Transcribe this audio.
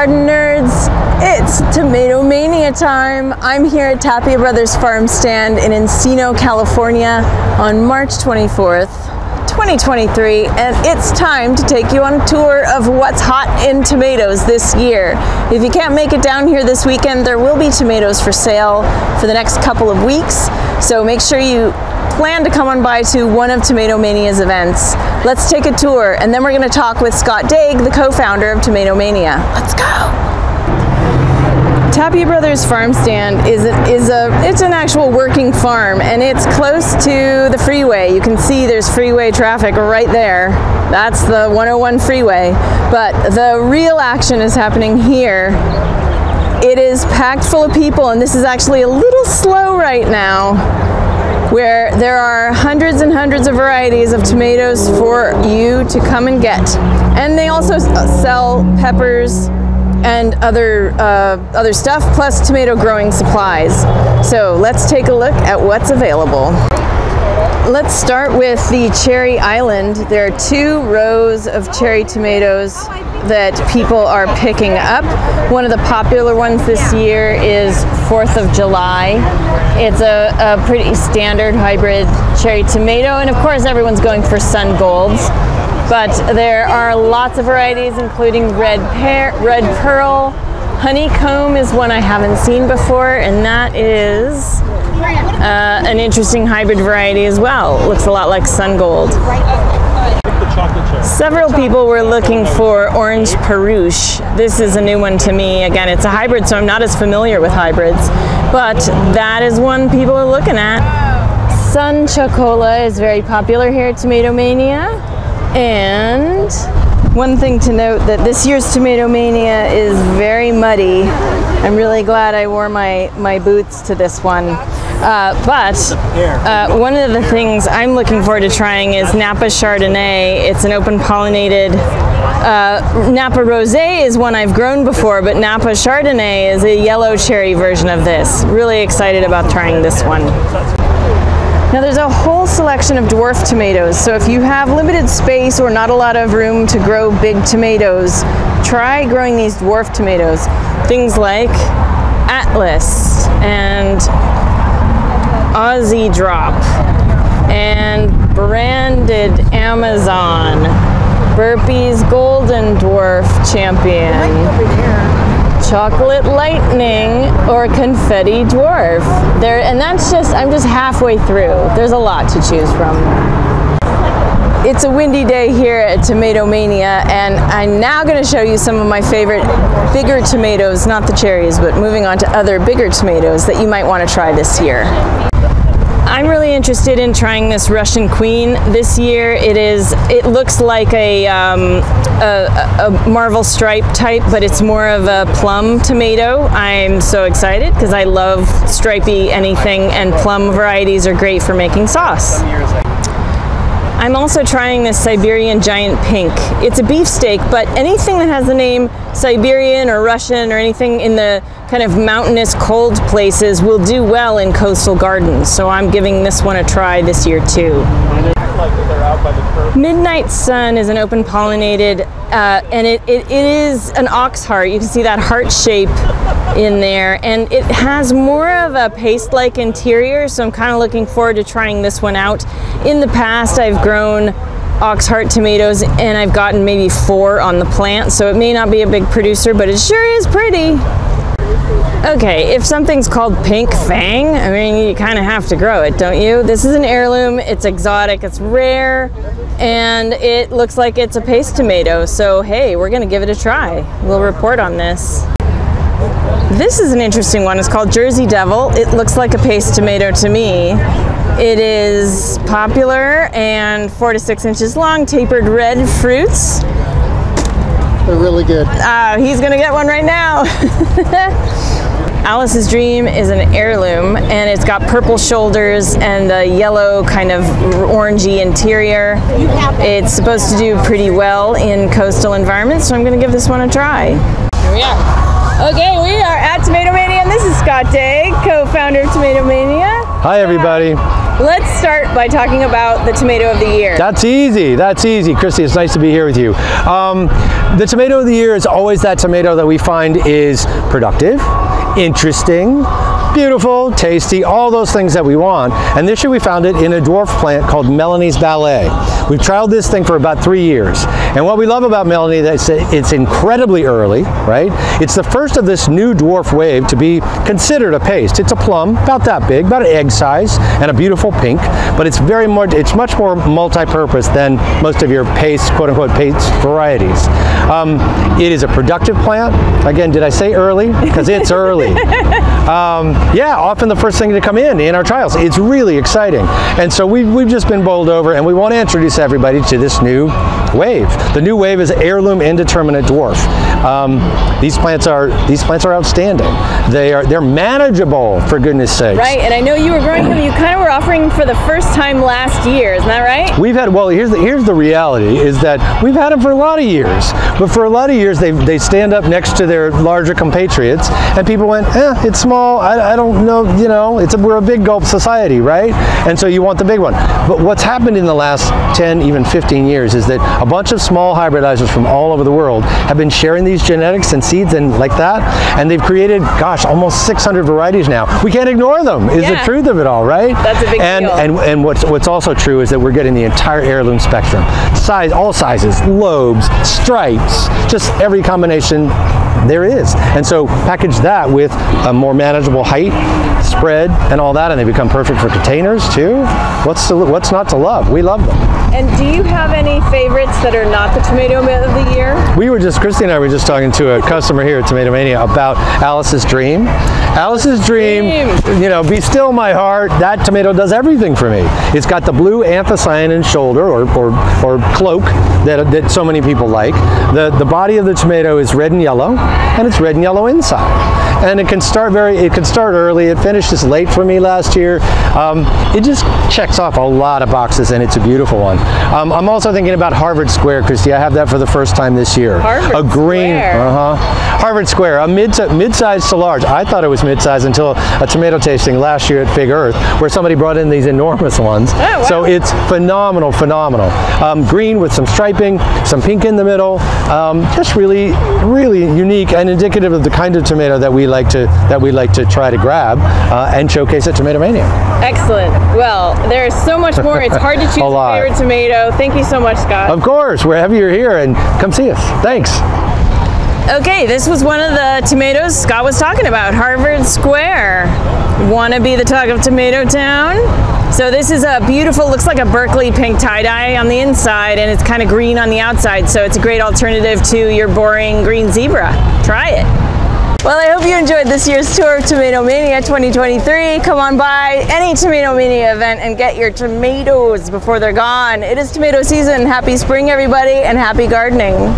garden nerds, it's TomatoMania time. I'm here at Tabby Brothers farm stand in Encino, California on March 24th, 2023, and it's time to take you on a tour of what's hot in tomatoes this year. If you can't make it down here this weekend, there will be tomatoes for sale for the next couple of weeks, so make sure you plan to come on by to one of TomatoMania's events. Let's take a tour, and then we're going to talk with Scott Daig, the co-founder of TomatoMania. Let's go! Tabby Brothers farm stand it's an actual working farm, and it's close to the freeway. You can see there's freeway traffic right there. That's the 101 freeway. But the real action is happening here. It is packed full of people, and this is actually a little slow right now, where there are hundreds and hundreds of varieties of tomatoes for you to come and get. And they also sell peppers and other stuff, plus tomato growing supplies. So let's take a look at what's available. Let's start with the Cherry Island. There are 2 rows of cherry tomatoes that people are picking up. One of the popular ones this year is 4th of July. It's a pretty standard hybrid cherry tomato, and of course everyone's going for sun golds. But there are lots of varieties, including red pearl. Honeycomb is one I haven't seen before, and that is an interesting hybrid variety as well. It looks a lot like sun gold. Several people were looking for orange Peruche. This is a new one to me. Again, it's a hybrid, so I'm not as familiar with hybrids, but that is one people are looking at. Sun Chocola is very popular here at TomatoMania. And one thing to note, that this year's TomatoMania is very muddy. I'm really glad I wore my boots to this one. But one of the things I'm looking forward to trying is Napa Chardonnay. It's an open pollinated. Napa Rosé is one I've grown before, but Napa Chardonnay is a yellow cherry version of this. Really excited about trying this one. Now there's a whole selection of dwarf tomatoes, so if you have limited space or not a lot of room to grow big tomatoes, try growing these dwarf tomatoes. Things like Atlas and Aussie Drop and Branded Amazon, Burpee's Golden Dwarf Champion, Chocolate Lightning, or Confetti Dwarf. And I'm just halfway through. There's a lot to choose from. It's a windy day here at TomatoMania, and I'm now going to show you some of my favorite bigger tomatoes, not the cherries, but moving on to other bigger tomatoes that you might want to try this year. I'm really interested in trying this Russian Queen this year. It looks like a Marvel Stripe type, but it's more of a plum tomato. I'm so excited because I love stripy anything, and plum varieties are great for making sauce. I'm also trying this Siberian Giant Pink. It's a beefsteak, but anything that has the name Siberian or Russian or anything in the kind of mountainous cold places will do well in coastal gardens. So I'm giving this one a try this year too. Midnight Sun is an open pollinated, and it is an ox heart. You can see that heart shape in there, and it has more of a paste-like interior, so I'm kind of looking forward to trying this one out. In the past, I've grown ox heart tomatoes, and I've gotten maybe 4 on the plant, so it may not be a big producer, but it sure is pretty. Okay, if something's called Pink Fang, I mean, you kind of have to grow it, don't you? This is an heirloom, it's exotic, it's rare, and it looks like it's a paste tomato, so hey, we're gonna give it a try. We'll report on this. This is an interesting one. It's called Jersey Devil. It looks like a paste tomato to me. It is popular and 4 to 6 inches long, tapered red fruits. They're really good. He's gonna get one right now. Alice's Dream is an heirloom, and it's got purple shoulders and a yellow kind of orangey interior. It's supposed to do pretty well in coastal environments, so I'm gonna give this one a try. Here we are. Okay, we are at TomatoMania, and this is Scott Daig, co-founder of TomatoMania. Hi, everybody. Let's start by talking about the tomato of the year. That's easy. That's easy. Christy, it's nice to be here with you. The tomato of the year is always that tomato that we find is productive, interesting, beautiful, tasty, all those things that we want. And this year we found it in a dwarf plant called Melanie's Ballet. We've trialed this thing for about 3 years. And what we love about Melanie is that it's incredibly early, right? It's the first of this new dwarf wave to be considered a paste. It's a plum, about that big, about an egg size, and a beautiful pink, but it's much more multi-purpose than most of your paste, quote unquote, paste varieties. It is a productive plant. Again, did I say early? Because it's early. Yeah, often the first thing to come in our trials. It's really exciting. And so we've just been bowled over, and we want to introduce everybody to this new wave. The new wave is heirloom indeterminate dwarf. These plants are outstanding. They're manageable, for goodness sakes. Right, and I know you were growing them. You kind of were offering for the first time last year, isn't that right? We've had, well, here's the reality is that we've had them for a lot of years, but for a lot of years they stand up next to their larger compatriots, and people went, it's small. I don't know, you know, we're a big gulp society, right? And so you want the big one. But what's happened in the last 10, even 15 years is that a bunch of small hybridizers from all over the world have been sharing these genetics and seeds and like that, and they've created, gosh, almost 600 varieties now. We can't ignore them, is the truth of it all, right? That's a big deal. And what's also true is that we're getting the entire heirloom spectrum. All sizes, lobes, stripes, just every combination there is. And so package that with a more manageable height, spread, and all that, and they become perfect for containers too. What's not to love? We love them. And do you have any favorites that are not the tomato of the year? Christy and I were just talking to a customer here at TomatoMania about Alice's Dream. Alice's Dream, you know, be still my heart, that tomato does everything for me. It's got the blue anthocyanin shoulder or cloak that so many people like. The body of the tomato is red and yellow, and it's red and yellow inside. And it can start early. It finished just late for me last year. It just checks off a lot of boxes, and it's a beautiful one. I'm also thinking about Harvard Square, Christy. I have that for the first time this year. Harvard Square. Harvard Square, a mid-size to large. I thought it was mid-size until a tomato tasting last year at Fig Earth, where somebody brought in these enormous ones. Oh, wow. So it's phenomenal. Green with some striping, some pink in the middle. Just really, really unique and indicative of the kind of tomato that we like to try to grab and showcase at TomatoMania. Excellent. Well, there's so much more. It's hard to choose a favorite tomato. Thank you so much, Scott. Of course. Wherever you're here, and come see us. Thanks. Okay, this was one of the tomatoes Scott was talking about, Harvard Square. Wanna be the Tug of Tomato Town? So this is a beautiful, looks like a Berkeley pink tie-dye on the inside, and it's kind of green on the outside, so it's a great alternative to your boring green zebra. Try it. Well, I hope you enjoyed this year's tour of TomatoMania 2023. Come on by any TomatoMania event and get your tomatoes before they're gone. It is tomato season. Happy spring, everybody, and happy gardening.